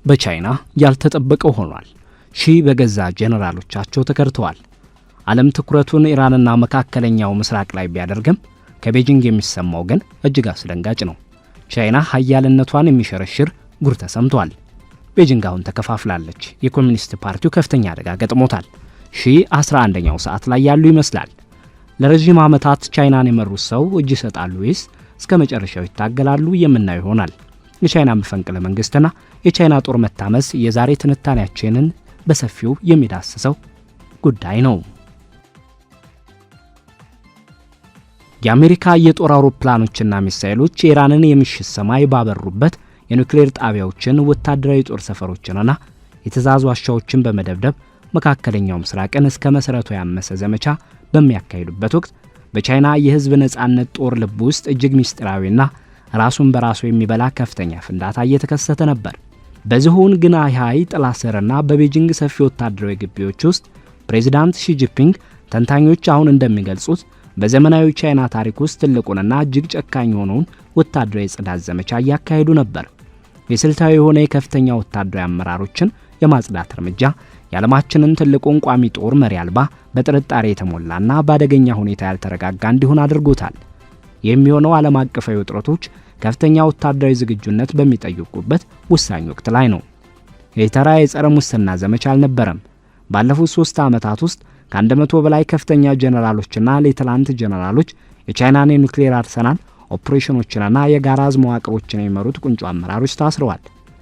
በቻይና ያልተጠበቀው ሆኗል። ሺ በገዛ ጄኔራሎቻቸው ተከድተዋል። ዓለም ትኩረቱን ኢራንና መካከለኛው ምስራቅ ላይ ቢያደርግም ከቤጂንግ የሚሰማው ግን እጅግ አስደንጋጭ ነው። ቻይና ኃያልነቷን የሚሸረሽር ጉር ተሰምቷል። ቤጂንግ አሁን ተከፋፍላለች። የኮሚኒስት ፓርቲው ከፍተኛ አደጋ ገጥሞታል። ሺ 11ኛው ሰዓት ላይ ያሉ ይመስላል። ለረጅም ዓመታት ቻይናን የመሩት ሰው እጅ ይሰጣሉ ወይስ እስከ መጨረሻው ይታገላሉ? የምናየው ይሆናል። የቻይና መፈንቅለ መንግስትና የቻይና ጦር መታመስ የዛሬ ትንታኔያችንን በሰፊው የሚዳስሰው ጉዳይ ነው። የአሜሪካ የጦር አውሮፕላኖችና ሚሳኤሎች የኢራንን የምሽት ሰማይ ባበሩበት የኒውክሌር ጣቢያዎችን፣ ወታደራዊ ጦር ሰፈሮችንና የትዕዛዝ ዋሻዎችን በመደብደብ መካከለኛው ምስራቅን እስከ መሰረቱ ያመሰ ዘመቻ በሚያካሂዱበት ወቅት በቻይና የህዝብ ነጻነት ጦር ልብ ውስጥ እጅግ ሚስጥራዊና ራሱን በራሱ የሚበላ ከፍተኛ ፍንዳታ እየተከሰተ ነበር። በዚሁን ግናይ ጥላ ስርና በቤጂንግ ሰፊ ወታደራዊ ግቢዎች ውስጥ ፕሬዚዳንት ሺ ጂንፒንግ ተንታኞች አሁን እንደሚገልጹት በዘመናዊ ቻይና ታሪክ ውስጥ ትልቁንና እጅግ ጨካኝ የሆነውን ወታደራዊ ጽዳት ዘመቻ እያካሄዱ ነበር። የስልታዊ የሆነ የከፍተኛ ወታደራዊ አመራሮችን የማጽዳት እርምጃ የዓለማችንን ትልቁን ቋሚ ጦር መሪ አልባ፣ በጥርጣሬ የተሞላና በአደገኛ ሁኔታ ያልተረጋጋ እንዲሆን አድርጎታል። የሚሆነው ዓለም አቀፋዊ ውጥረቶች ከፍተኛ ወታደራዊ ዝግጁነት በሚጠይቁበት ወሳኝ ወቅት ላይ ነው። የተራ የጸረ ሙስና ዘመቻ አልነበረም። ባለፉት 3 ዓመታት ውስጥ ከ100 በላይ ከፍተኛ ጄኔራሎችና ሌተናንት ጄኔራሎች የቻይናን የኒውክሌር አርሰናል ኦፕሬሽኖችንና የጋራ መዋቅሮችን የሚመሩት ቁንጮ አመራሮች ታስረዋል፣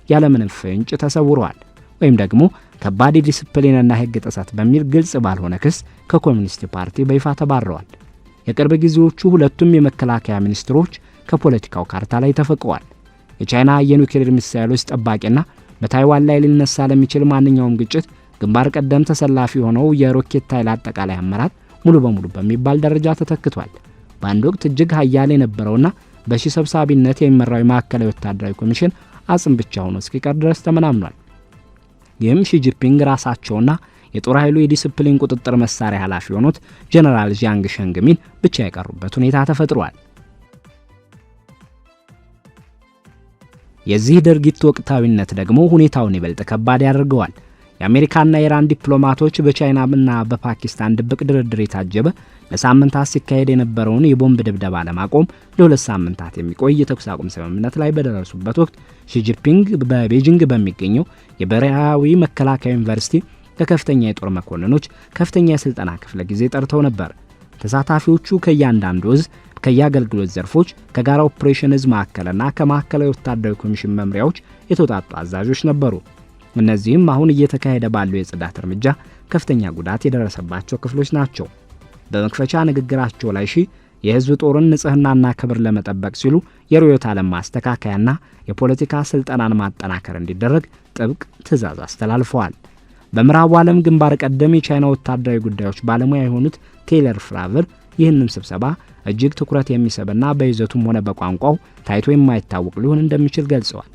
ያለምንም ፍንጭ ተሰውረዋል፣ ወይም ደግሞ ከባድ ዲሲፕሊንና ሕግ ጥሰት በሚል ግልጽ ባልሆነ ክስ ከኮሚኒስት ፓርቲ በይፋ ተባረዋል። የቅርብ ጊዜዎቹ ሁለቱም የመከላከያ ሚኒስትሮች ከፖለቲካው ካርታ ላይ ተፈቀዋል። የቻይና የኒውክሌር ሚሳኤሎች ጠባቂና በታይዋን ላይ ሊነሳ ለሚችል ማንኛውም ግጭት ግንባር ቀደም ተሰላፊ ሆነው የሮኬት ኃይል አጠቃላይ አመራር ሙሉ በሙሉ በሚባል ደረጃ ተተክቷል። በአንድ ወቅት እጅግ ኃያል የነበረውና በሺ ሰብሳቢነት የሚመራው ማዕከላዊ ወታደራዊ ኮሚሽን አጽም ብቻ ሆኖ እስኪቀር ድረስ ተመናምኗል። ይህም ሺ ጂንፒንግ ራሳቸውና የጦር ኃይሉ የዲሲፕሊን ቁጥጥር መሳሪያ ኃላፊ ሆኖት ጀነራል ዣንግ ሸንግሚን ብቻ የቀሩበት ሁኔታ ተፈጥሯል። የዚህ ድርጊት ወቅታዊነት ደግሞ ሁኔታውን ይበልጥ ከባድ ያደርገዋል። የአሜሪካና የኢራን ዲፕሎማቶች በቻይናና በፓኪስታን ድብቅ ድርድር የታጀበ ለሳምንታት ሲካሄድ የነበረውን የቦምብ ድብደባ ለማቆም ለ2 ሳምንታት የሚቆይ የተኩስ አቁም ስምምነት ላይ በደረሱበት ወቅት ሺ ጂንፒንግ በቤጂንግ በሚገኘው የብሔራዊ መከላከያ ዩኒቨርሲቲ ከከፍተኛ የጦር መኮንኖች ከፍተኛ የስልጠና ክፍለ ጊዜ ጠርተው ነበር። ተሳታፊዎቹ ከያንዳንዱ እዝ፣ ከያገልግሎት ዘርፎች፣ ከጋራ ኦፕሬሽን እዝ ማዕከልና ከማዕከላዊ ወታደራዊ ኮሚሽን መምሪያዎች የተውጣጡ አዛዦች ነበሩ። እነዚህም አሁን እየተካሄደ ባለው የጽዳት እርምጃ ከፍተኛ ጉዳት የደረሰባቸው ክፍሎች ናቸው። በመክፈቻ ንግግራቸው ላይ ሺ የህዝብ ጦርን ንጽህናና ክብር ለመጠበቅ ሲሉ የርዕዮተ ዓለም ማስተካከያና የፖለቲካ ስልጠናን ማጠናከር እንዲደረግ ጥብቅ ትዕዛዝ አስተላልፈዋል። በምዕራቡ ዓለም ግንባር ቀደም የቻይና ወታደራዊ ጉዳዮች ባለሙያ የሆኑት ቴይለር ፍራቨር ይህንን ስብሰባ እጅግ ትኩረት የሚስብና በይዘቱም ሆነ በቋንቋው ታይቶ የማይታወቅ ሊሆን እንደሚችል ገልጸዋል።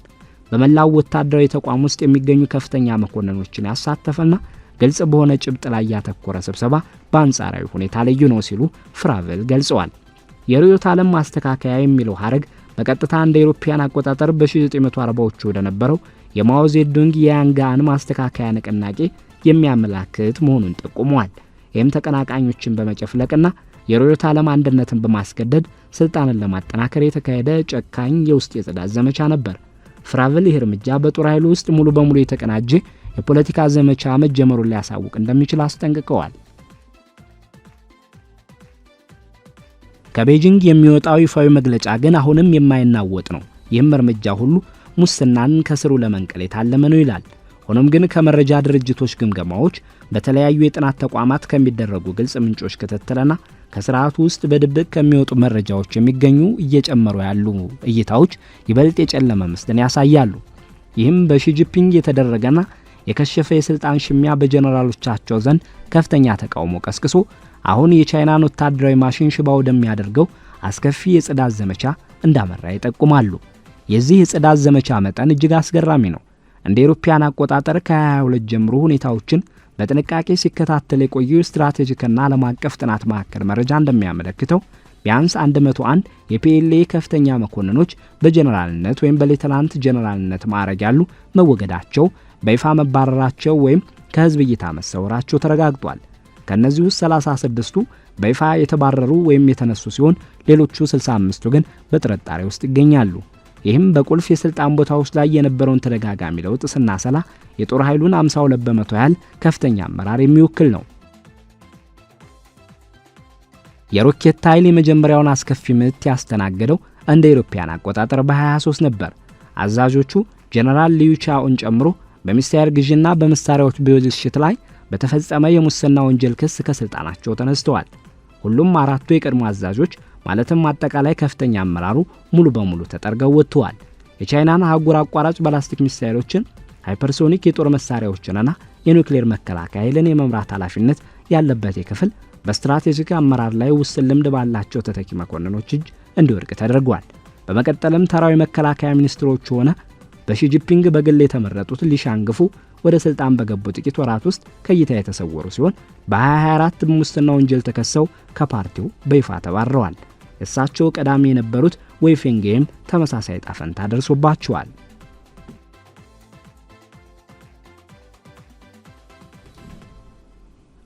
በመላው ወታደራዊ ተቋም ውስጥ የሚገኙ ከፍተኛ መኮንኖችን ያሳተፈና ግልጽ በሆነ ጭብጥ ላይ ያተኮረ ስብሰባ በአንጻራዊ ሁኔታ ልዩ ነው ሲሉ ፍራቨል ገልጸዋል። የርዕዮተ ዓለም ማስተካከያ የሚለው ሐረግ በቀጥታ እንደ አውሮፓውያን አቆጣጠር በ1940ዎቹ ወደ ነበረው የማኦ ዜዱንግ የያንጋን ማስተካከያ ንቅናቄ የሚያመላክት መሆኑን ጠቁመዋል። ይህም ተቀናቃኞችን በመጨፍለቅና የርዕዮተ ዓለም አንድነትን በማስገደድ ስልጣንን ለማጠናከር የተካሄደ ጨካኝ የውስጥ የጽዳት ዘመቻ ነበር። ፍራቨል ይህ እርምጃ በጦር ኃይሉ ውስጥ ሙሉ በሙሉ የተቀናጀ የፖለቲካ ዘመቻ መጀመሩን ሊያሳውቅ እንደሚችል አስጠንቅቀዋል። ከቤጂንግ የሚወጣው ይፋዊ መግለጫ ግን አሁንም የማይናወጥ ነው። ይህም እርምጃ ሁሉ ሙስናን ከስሩ ለመንቀል የታለመ ነው ይላል። ሆኖም ግን ከመረጃ ድርጅቶች ግምገማዎች፣ በተለያዩ የጥናት ተቋማት ከሚደረጉ ግልጽ ምንጮች ክትትልና ከስርዓቱ ውስጥ በድብቅ ከሚወጡ መረጃዎች የሚገኙ እየጨመሩ ያሉ እይታዎች ይበልጥ የጨለመ ምስልን ያሳያሉ። ይህም በሺ ጂንፒንግ የተደረገና የከሸፈ የስልጣን ሽሚያ በጀነራሎቻቸው ዘንድ ከፍተኛ ተቃውሞ ቀስቅሶ አሁን የቻይናን ወታደራዊ ማሽን ሽባ ወደሚያደርገው አስከፊ የጽዳት ዘመቻ እንዳመራ ይጠቁማሉ። የዚህ የጽዳት ዘመቻ መጠን እጅግ አስገራሚ ነው። እንደ አውሮፓውያን አቆጣጠር ከ22 ጀምሮ ሁኔታዎችን በጥንቃቄ ሲከታተል የቆየው ስትራቴጂክና ዓለም አቀፍ ጥናት ማዕከል መረጃ እንደሚያመለክተው ቢያንስ 101 የፒኤልኤ ከፍተኛ መኮንኖች በጀነራልነት ወይም በሌተናንት ጀነራልነት ማዕረግ ያሉ መወገዳቸው፣ በይፋ መባረራቸው ወይም ከህዝብ እይታ መሰወራቸው ተረጋግጧል። ከነዚህ ውስጥ 36ቱ በይፋ የተባረሩ ወይም የተነሱ ሲሆን ሌሎቹ 65ቱ ግን በጥርጣሬ ውስጥ ይገኛሉ። ይህም በቁልፍ የስልጣን ቦታዎች ላይ የነበረውን ተደጋጋሚ ለውጥ ስናሰላ የጦር ኃይሉን 52 በመቶ ያህል ከፍተኛ አመራር የሚወክል ነው። የሮኬት ኃይል የመጀመሪያውን አስከፊ ምት ያስተናገደው እንደ አውሮፓውያን አቆጣጠር በ23 ነበር። አዛዦቹ ጀነራል ሊዩ ቻኦን ጨምሮ በሚሳኤል ግዥና በመሳሪያዎች ብልሽት ላይ በተፈጸመ የሙስና ወንጀል ክስ ከስልጣናቸው ተነስተዋል። ሁሉም አራቱ የቀድሞ አዛዦች ማለትም አጠቃላይ ከፍተኛ አመራሩ ሙሉ በሙሉ ተጠርገው ወጥተዋል። የቻይናን አህጉር አቋራጭ ባላስቲክ ሚሳኤሎችን፣ ሃይፐርሶኒክ የጦር መሳሪያዎችንና የኒውክሌር መከላከያ ኃይልን የመምራት ኃላፊነት ያለበት የክፍል በስትራቴጂክ አመራር ላይ ውስን ልምድ ባላቸው ተተኪ መኮንኖች እጅ እንዲወድቅ ተደርጓል። በመቀጠልም ተራዊ መከላከያ ሚኒስትሮች ሆነ በሺጂፒንግ በግል የተመረጡት ሊሻንግፉ ወደ ስልጣን በገቡ ጥቂት ወራት ውስጥ ከይታ የተሰወሩ ሲሆን በ2024 በሙስና ወንጀል ተከሰው ከፓርቲው በይፋ ተባረዋል። እሳቸው ቀዳሚ የነበሩት ዌይፌንግም ተመሳሳይ ጣፈንታ ደርሶባቸዋል።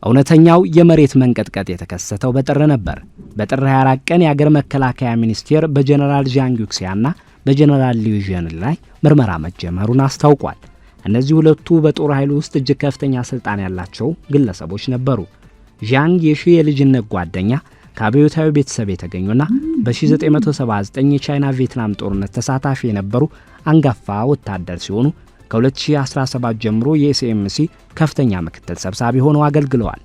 እውነተኛው የመሬት መንቀጥቀጥ የተከሰተው በጥር ነበር። በጥር 24 ቀን የአገር መከላከያ ሚኒስቴር በጀነራል ዣንግ ዩክሲያና በጀነራል ሊዩ ዥን ላይ ምርመራ መጀመሩን አስታውቋል። እነዚህ ሁለቱ በጦር ኃይሉ ውስጥ እጅግ ከፍተኛ ስልጣን ያላቸው ግለሰቦች ነበሩ። ዣንግ የሺ የልጅነት ጓደኛ ከአብዮታዊ ቤተሰብ የተገኙና በ1979 የቻይና ቪየትናም ጦርነት ተሳታፊ የነበሩ አንጋፋ ወታደር ሲሆኑ ከ2017 ጀምሮ የኤስኤምሲ ከፍተኛ ምክትል ሰብሳቢ ሆነው አገልግለዋል።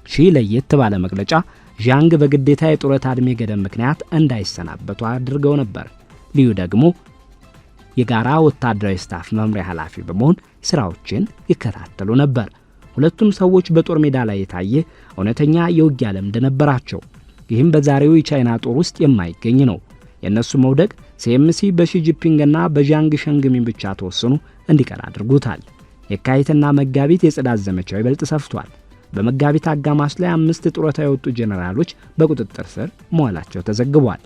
ሺ ለየት ባለ መግለጫ ዣንግ በግዴታ የጡረታ ዕድሜ ገደብ ምክንያት እንዳይሰናበቱ አድርገው ነበር። ሊዩ ደግሞ የጋራ ወታደራዊ ስታፍ መምሪያ ኃላፊ በመሆን ስራዎችን ይከታተሉ ነበር። ሁለቱም ሰዎች በጦር ሜዳ ላይ የታየ እውነተኛ የውጊያ ልምድ ነበራቸው። ይህም በዛሬው የቻይና ጦር ውስጥ የማይገኝ ነው። የነሱ መውደቅ ሲኤምሲ በሺጂፒንግና በዣንግ ሸንግሚን ብቻ ተወስኑ እንዲቀር አድርጎታል። የካቲትና መጋቢት የጽዳት ዘመቻው ይበልጥ ሰፍቷል። በመጋቢት አጋማሽ ላይ 5 ጡረታ የወጡ ጄኔራሎች በቁጥጥር ስር መዋላቸው ተዘግቧል።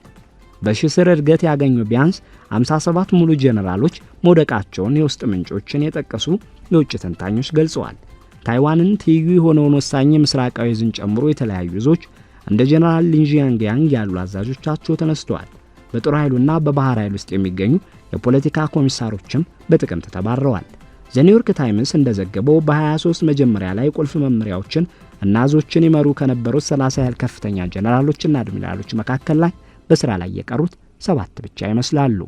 በሺ ስር እድገት ያገኙ ቢያንስ 57 ሙሉ ጄኔራሎች መውደቃቸውን የውስጥ ምንጮችን የጠቀሱ የውጭ ተንታኞች ገልጸዋል። ታይዋንን ትይዩ የሆነውን ወሳኝ ምስራቃዊ ዕዝን ጨምሮ የተለያዩ ዕዞች እንደ ጄኔራል ሊንጂያንግ ያሉ አዛዦቻቸው ተነስተዋል። በጦር ኃይሉና በባህር ኃይል ውስጥ የሚገኙ የፖለቲካ ኮሚሳሮችም በጥቅምት ተባረዋል። ዘኒውዮርክ ታይምስ እንደዘገበው በ23 መጀመሪያ ላይ ቁልፍ መመሪያዎችን እና ዕዞችን ይመሩ ከነበሩት 30 ያህል ከፍተኛ ጄኔራሎችና አድሚራሎች መካከል ላይ በስራ ላይ የቀሩት 7 ብቻ ይመስላሉ።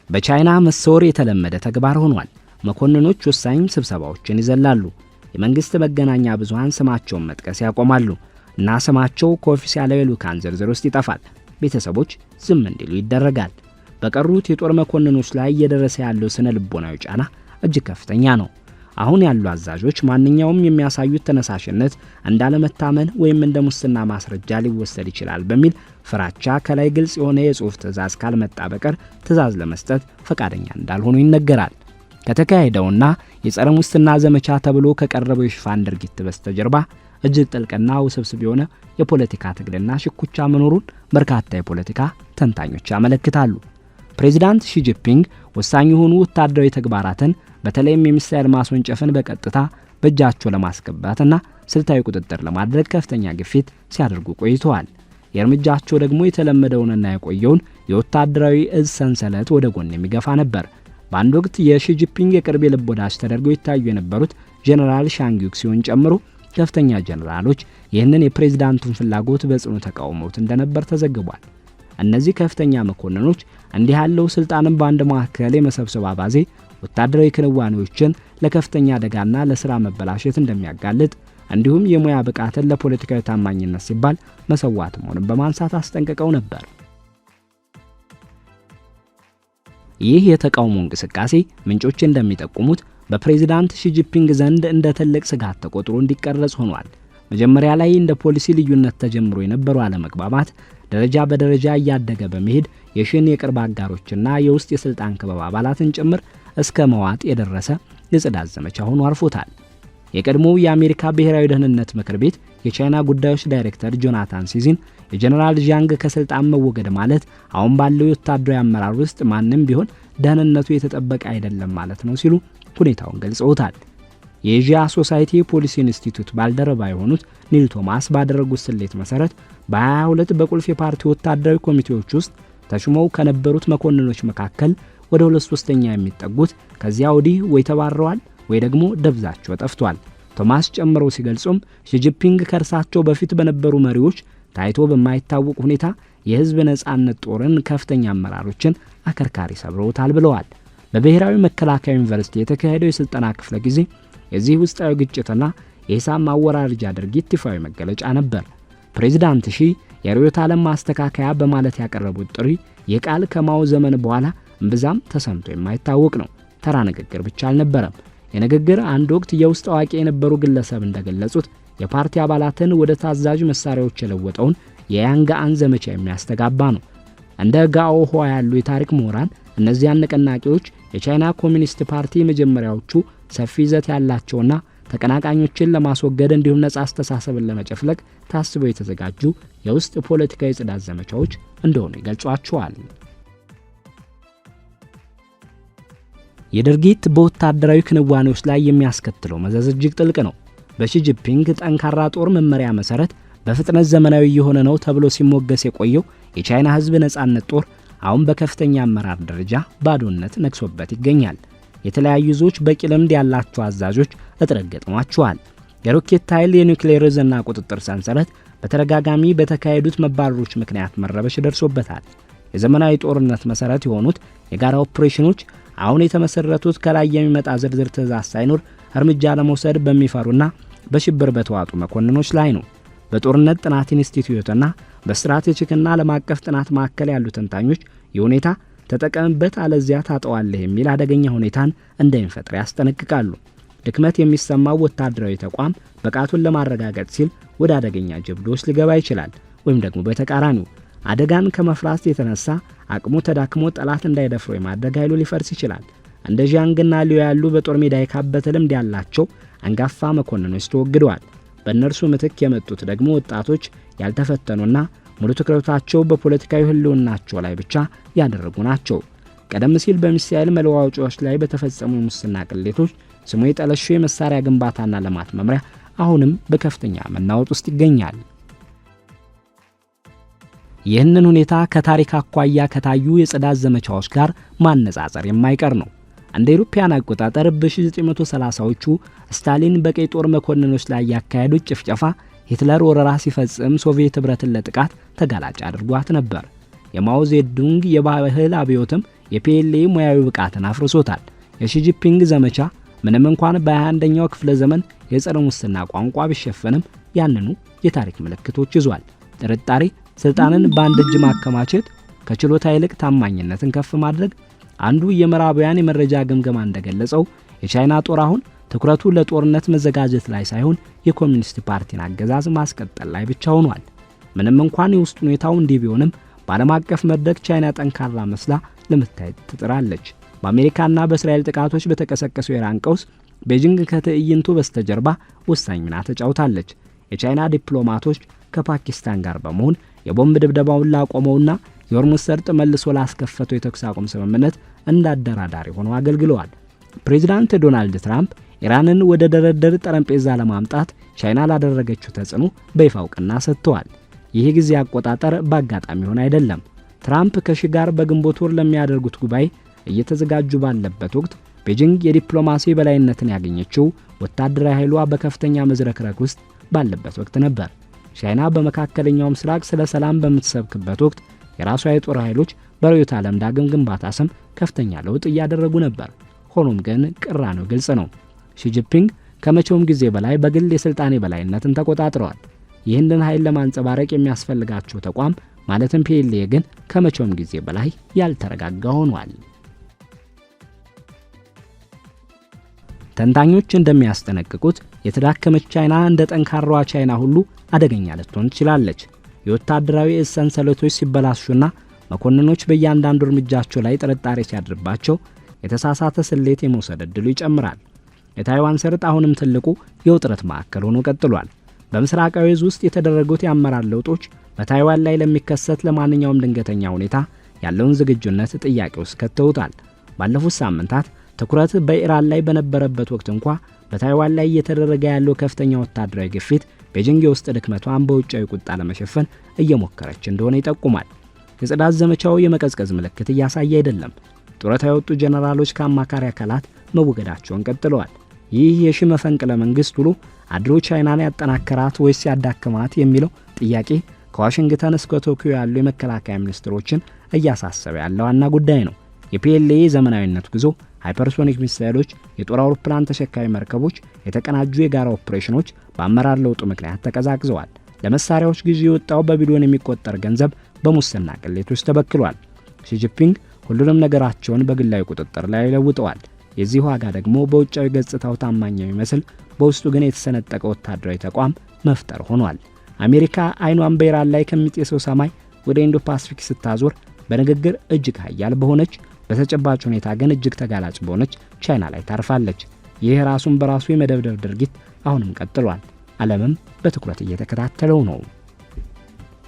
በቻይና መሰወር የተለመደ ተግባር ሆኗል። መኮንኖች ወሳኝ ስብሰባዎችን ይዘላሉ። የመንግስት መገናኛ ብዙሃን ስማቸውን መጥቀስ ያቆማሉ እና ስማቸው ከኦፊሻላዊ ልኡካን ዝርዝር ውስጥ ይጠፋል። ቤተሰቦች ዝም እንዲሉ ይደረጋል። በቀሩት የጦር መኮንኖች ላይ እየደረሰ ያለው ስነ ልቦናዊ ጫና እጅግ ከፍተኛ ነው። አሁን ያሉ አዛዦች ማንኛውም የሚያሳዩት ተነሳሽነት እንዳለመታመን ወይም እንደ ሙስና ማስረጃ ሊወሰድ ይችላል በሚል ፍራቻ ከላይ ግልጽ የሆነ የጽሑፍ ትዕዛዝ ካልመጣ በቀር ትዕዛዝ ለመስጠት ፈቃደኛ እንዳልሆኑ ይነገራል። ከተካሄደውና የጸረ ሙስና ዘመቻ ተብሎ ከቀረበው የሽፋን ድርጊት በስተጀርባ እጅግ ጥልቅና ውስብስብ የሆነ የፖለቲካ ትግልና ሽኩቻ መኖሩን በርካታ የፖለቲካ ተንታኞች ያመለክታሉ። ፕሬዚዳንት ሺጂፒንግ ወሳኝ የሆኑ ወታደራዊ ተግባራትን በተለይም የሚሳኤል ማስወንጨፍን በቀጥታ በእጃቸው ለማስገባትና ስልታዊ ቁጥጥር ለማድረግ ከፍተኛ ግፊት ሲያደርጉ ቆይተዋል። የእርምጃቸው ደግሞ የተለመደውንና የቆየውን የወታደራዊ ዕዝ ሰንሰለት ወደ ጎን የሚገፋ ነበር። በአንድ ወቅት የሺጂፒንግ የቅርብ የልብ ወዳጅ ተደርገው ይታዩ የነበሩት ጄኔራል ሻንግ ዩክሲዮን ጨምሮ ከፍተኛ ጄኔራሎች ይህንን የፕሬዝዳንቱን ፍላጎት በጽኑ ተቃውመውት እንደነበር ተዘግቧል። እነዚህ ከፍተኛ መኮንኖች እንዲህ ያለው ስልጣንን በአንድ ማዕከል የመሰብሰብ አባዜ ወታደራዊ ክንዋኔዎችን ለከፍተኛ አደጋና ለሥራ መበላሸት እንደሚያጋልጥ እንዲሁም የሙያ ብቃትን ለፖለቲካዊ ታማኝነት ሲባል መሰዋት መሆኑን በማንሳት አስጠንቅቀው ነበር። ይህ የተቃውሞ እንቅስቃሴ ምንጮች እንደሚጠቁሙት በፕሬዝዳንት ሺጂፒንግ ዘንድ እንደ ትልቅ ስጋት ተቆጥሮ እንዲቀረጽ ሆኗል። መጀመሪያ ላይ እንደ ፖሊሲ ልዩነት ተጀምሮ የነበሩ አለመግባባት ደረጃ በደረጃ እያደገ በመሄድ የሺን የቅርብ አጋሮችና የውስጥ የስልጣን ክበብ አባላትን ጭምር እስከ መዋጥ የደረሰ የጽዳት ዘመቻ ሆኖ አርፎታል። የቀድሞው የአሜሪካ ብሔራዊ ደህንነት ምክር ቤት የቻይና ጉዳዮች ዳይሬክተር ጆናታን ሲዚን የጀነራል ዣንግ ከስልጣን መወገድ ማለት አሁን ባለው ወታደራዊ አመራር ውስጥ ማንም ቢሆን ደህንነቱ የተጠበቀ አይደለም ማለት ነው ሲሉ ሁኔታውን ገልጸውታል። የኤዥያ ሶሳይቲ ፖሊሲ ኢንስቲትዩት ባልደረባ የሆኑት ኒል ቶማስ ባደረጉት ስሌት መሰረት በ22 በቁልፍ የፓርቲ ወታደራዊ ኮሚቴዎች ውስጥ ተሹመው ከነበሩት መኮንኖች መካከል ወደ 2/3 የሚጠጉት ከዚያ ወዲህ ወይ ተባረዋል ወይ ደግሞ ደብዛቸው ጠፍቷል። ቶማስ ጨምረው ሲገልጹም ሺጂፒንግ ከእርሳቸው በፊት በነበሩ መሪዎች ታይቶ በማይታወቅ ሁኔታ የህዝብ ነጻነት ጦርን ከፍተኛ አመራሮችን አከርካሪ ሰብረውታል ብለዋል። በብሔራዊ መከላከያ ዩኒቨርሲቲ የተካሄደው የስልጠና ክፍለ ጊዜ የዚህ ውስጣዊ ግጭትና የሂሳብ ማወራረጃ ድርጊት ይፋዊ መገለጫ ነበር። ፕሬዝዳንት ሺ የርዕዮተ ዓለም ማስተካከያ በማለት ያቀረቡት ጥሪ የቃል ከማው ዘመን በኋላ እምብዛም ተሰምቶ የማይታወቅ ነው። ተራ ንግግር ብቻ አልነበረም። የንግግር አንድ ወቅት የውስጥ አዋቂ የነበሩ ግለሰብ እንደገለጹት የፓርቲ አባላትን ወደ ታዛዥ መሳሪያዎች የለወጠውን የያንጋአን ዘመቻ የሚያስተጋባ ነው። እንደ ጋኦ ሆ ያሉ የታሪክ ምሁራን እነዚያን ንቅናቄዎች የቻይና ኮሚኒስት ፓርቲ መጀመሪያዎቹ ሰፊ ይዘት ያላቸውና ተቀናቃኞችን ለማስወገድ እንዲሁም ነጻ አስተሳሰብን ለመጨፍለቅ ታስበው የተዘጋጁ የውስጥ ፖለቲካዊ ጽዳት ዘመቻዎች እንደሆኑ ይገልጿቸዋል። የድርጊት በወታደራዊ ክንዋኔዎች ላይ የሚያስከትለው መዘዝ እጅግ ጥልቅ ነው። በሺጂፒንግ ጠንካራ ጦር መመሪያ መሰረት በፍጥነት ዘመናዊ የሆነ ነው ተብሎ ሲሞገስ የቆየው የቻይና ህዝብ ነጻነት ጦር አሁን በከፍተኛ አመራር ደረጃ ባዶነት ነክሶበት ይገኛል። የተለያዩ ዞች በቂ ልምድ ያላቸው አዛዦች እጥረት ገጥሟቸዋል። የሮኬት ኃይል የኒውክሌር ዕዝና ቁጥጥር ሰንሰለት በተደጋጋሚ በተካሄዱት መባረሮች ምክንያት መረበሽ ደርሶበታል። የዘመናዊ ጦርነት መሰረት የሆኑት የጋራ ኦፕሬሽኖች አሁን የተመሰረቱት ከላይ የሚመጣ ዝርዝር ትዕዛዝ ሳይኖር እርምጃ ለመውሰድ በሚፈሩና በሽብር በተዋጡ መኮንኖች ላይ ነው። በጦርነት ጥናት ኢንስቲትዩትና በስትራቴጂክና ዓለም አቀፍ ጥናት ማዕከል ያሉ ተንታኞች የሁኔታ ተጠቀምበት አለዚያ ታጠዋለህ የሚል አደገኛ ሁኔታን እንደሚፈጥር ያስጠነቅቃሉ። ድክመት የሚሰማው ወታደራዊ ተቋም ብቃቱን ለማረጋገጥ ሲል ወደ አደገኛ ጀብዶች ሊገባ ይችላል። ወይም ደግሞ በተቃራኒው አደጋን ከመፍራት የተነሳ አቅሙ ተዳክሞ ጠላት እንዳይደፍረው የማድረግ ኃይሉ ሊፈርስ ይችላል። እንደ ዣንግና ሊዮ ያሉ በጦር ሜዳ የካበተ ልምድ ያላቸው አንጋፋ መኮንኖች ተወግደዋል። በእነርሱ ምትክ የመጡት ደግሞ ወጣቶች ያልተፈተኑና ሙሉ ትኩረታቸው በፖለቲካዊ ህልውናቸው ላይ ብቻ ያደረጉ ናቸው። ቀደም ሲል በሚሳኤል መለዋወጫዎች ላይ በተፈጸሙ ሙስና ቅሌቶች ስሙ የጠለሹ የመሳሪያ ግንባታና ልማት መምሪያ አሁንም በከፍተኛ መናወጥ ውስጥ ይገኛል። ይህንን ሁኔታ ከታሪክ አኳያ ከታዩ የጽዳት ዘመቻዎች ጋር ማነጻጸር የማይቀር ነው። እንደ አውሮፓውያን አቆጣጠር በ1930ዎቹ ስታሊን በቀይ ጦር መኮንኖች ላይ ያካሄዱት ጭፍጨፋ ሂትለር ወረራ ሲፈጽም ሶቪየት ህብረትን ለጥቃት ተጋላጭ አድርጓት ነበር። የማኦ ዜዱንግ የባህል አብዮትም የፒኤልኤ ሙያዊ ብቃትን አፍርሶታል። የሺጂፒንግ ዘመቻ ምንም እንኳን በ21ኛው ክፍለ ዘመን የጸረ ሙስና ቋንቋ ቢሸፈንም ያንኑ የታሪክ ምልክቶች ይዟል። ጥርጣሬ፣ ስልጣንን በአንድ እጅ ማከማቸት፣ ከችሎታ ይልቅ ታማኝነትን ከፍ ማድረግ። አንዱ የምዕራባውያን የመረጃ ግምገማ እንደገለጸው የቻይና ጦር አሁን ትኩረቱ ለጦርነት መዘጋጀት ላይ ሳይሆን የኮሚኒስት ፓርቲን አገዛዝ ማስቀጠል ላይ ብቻ ሆኗል። ምንም እንኳን የውስጥ ሁኔታው እንዲህ ቢሆንም በዓለም አቀፍ መድረክ ቻይና ጠንካራ መስላ ለመታየት ትጥራለች። በአሜሪካና በእስራኤል ጥቃቶች በተቀሰቀሰው የኢራን ቀውስ ቤጂንግ ከትዕይንቱ በስተጀርባ ወሳኝ ሚና ተጫውታለች። የቻይና ዲፕሎማቶች ከፓኪስታን ጋር በመሆን የቦምብ ድብደባውን ላቆመውና የሆርሙዝ ሰርጥ መልሶ ላስከፈተው የተኩስ አቁም ስምምነት እንዳደራዳሪ ሆነው አገልግለዋል። ፕሬዝዳንት ዶናልድ ትራምፕ ኢራንን ወደ ድርድር ጠረጴዛ ለማምጣት ቻይና ላደረገችው ተጽዕኖ በይፋ እውቅና ሰጥተዋል። ይህ ጊዜ አቆጣጠር በአጋጣሚ ሆነ አይደለም። ትራምፕ ከሺ ጋር በግንቦት ወር ለሚያደርጉት ጉባኤ እየተዘጋጁ ባለበት ወቅት ቤጂንግ የዲፕሎማሲ በላይነትን ያገኘችው ወታደራዊ ኃይሏ በከፍተኛ መዝረክረክ ውስጥ ባለበት ወቅት ነበር። ቻይና በመካከለኛው ምስራቅ ስለ ሰላም በምትሰብክበት ወቅት የራሷ የጦር ኃይሎች በርዕዮተ ዓለም ዳግም ግንባታ ስም ከፍተኛ ለውጥ እያደረጉ ነበር። ሆኖም ግን ቅራኔው ግልጽ ነው። ሺጂፒንግ ከመቼውም ጊዜ በላይ በግል የስልጣኔ በላይነትን ተቆጣጥረዋል። ይህንን ኃይል ለማንጸባረቅ የሚያስፈልጋቸው ተቋም ማለትም ፒኤልኤ ግን ከመቼውም ጊዜ በላይ ያልተረጋጋ ሆኗል። ተንታኞች እንደሚያስጠነቅቁት የተዳከመች ቻይና እንደ ጠንካራዋ ቻይና ሁሉ አደገኛ ልትሆን ትችላለች። የወታደራዊ ሰንሰለቶች ሲበላሹና መኮንኖች በእያንዳንዱ እርምጃቸው ላይ ጥርጣሬ ሲያድርባቸው የተሳሳተ ስሌት የመውሰድ ዕድሉ ይጨምራል። የታይዋን ሰርጥ አሁንም ትልቁ የውጥረት ማዕከል ሆኖ ቀጥሏል። በምስራቃዊ እዝ ውስጥ የተደረጉት የአመራር ለውጦች በታይዋን ላይ ለሚከሰት ለማንኛውም ድንገተኛ ሁኔታ ያለውን ዝግጁነት ጥያቄ ውስጥ ከተውታል። ባለፉት ሳምንታት ትኩረት በኢራን ላይ በነበረበት ወቅት እንኳ በታይዋን ላይ እየተደረገ ያለው ከፍተኛ ወታደራዊ ግፊት ቤጂንግ የውስጥ ድክመቷን በውጫዊ ቁጣ ለመሸፈን እየሞከረች እንደሆነ ይጠቁማል። የጽዳት ዘመቻው የመቀዝቀዝ ምልክት እያሳየ አይደለም። ጡረታ የወጡ ጀነራሎች ከአማካሪ አካላት መወገዳቸውን ቀጥለዋል። ይህ የሺ መፈንቅለ መንግስት ውሎ አድሮ ቻይናን ያጠናከራት ወይስ ያዳክማት የሚለው ጥያቄ ከዋሽንግተን እስከ ቶኪዮ ያሉ የመከላከያ ሚኒስትሮችን እያሳሰበ ያለው ዋና ጉዳይ ነው። የፒኤልኤ ዘመናዊነት ጉዞ፣ ሃይፐርሶኒክ ሚሳይሎች፣ የጦር አውሮፕላን ተሸካሚ መርከቦች፣ የተቀናጁ የጋራ ኦፕሬሽኖች በአመራር ለውጡ ምክንያት ተቀዛቅዘዋል። ለመሳሪያዎች ግዢ የወጣው በቢሊዮን የሚቆጠር ገንዘብ በሙስና ቅሌቶች ተበክሏል። ሺጂፒንግ ሁሉንም ነገራቸውን በግላዊ ቁጥጥር ላይ ለውጠዋል። የዚህ ዋጋ ደግሞ በውጫዊ ገጽታው ታማኝ የሚመስል በውስጡ ግን የተሰነጠቀ ወታደራዊ ተቋም መፍጠር ሆኗል። አሜሪካ አይኗን በኢራን ላይ ከሚጤሰው ሰማይ ወደ ኢንዶ ፓሲፊክ ስታዞር በንግግር እጅግ ኃያል በሆነች በተጨባጭ ሁኔታ ግን እጅግ ተጋላጭ በሆነች ቻይና ላይ ታርፋለች። ይህ ራሱን በራሱ የመደብደብ ድርጊት አሁንም ቀጥሏል። ዓለምም በትኩረት እየተከታተለው ነው።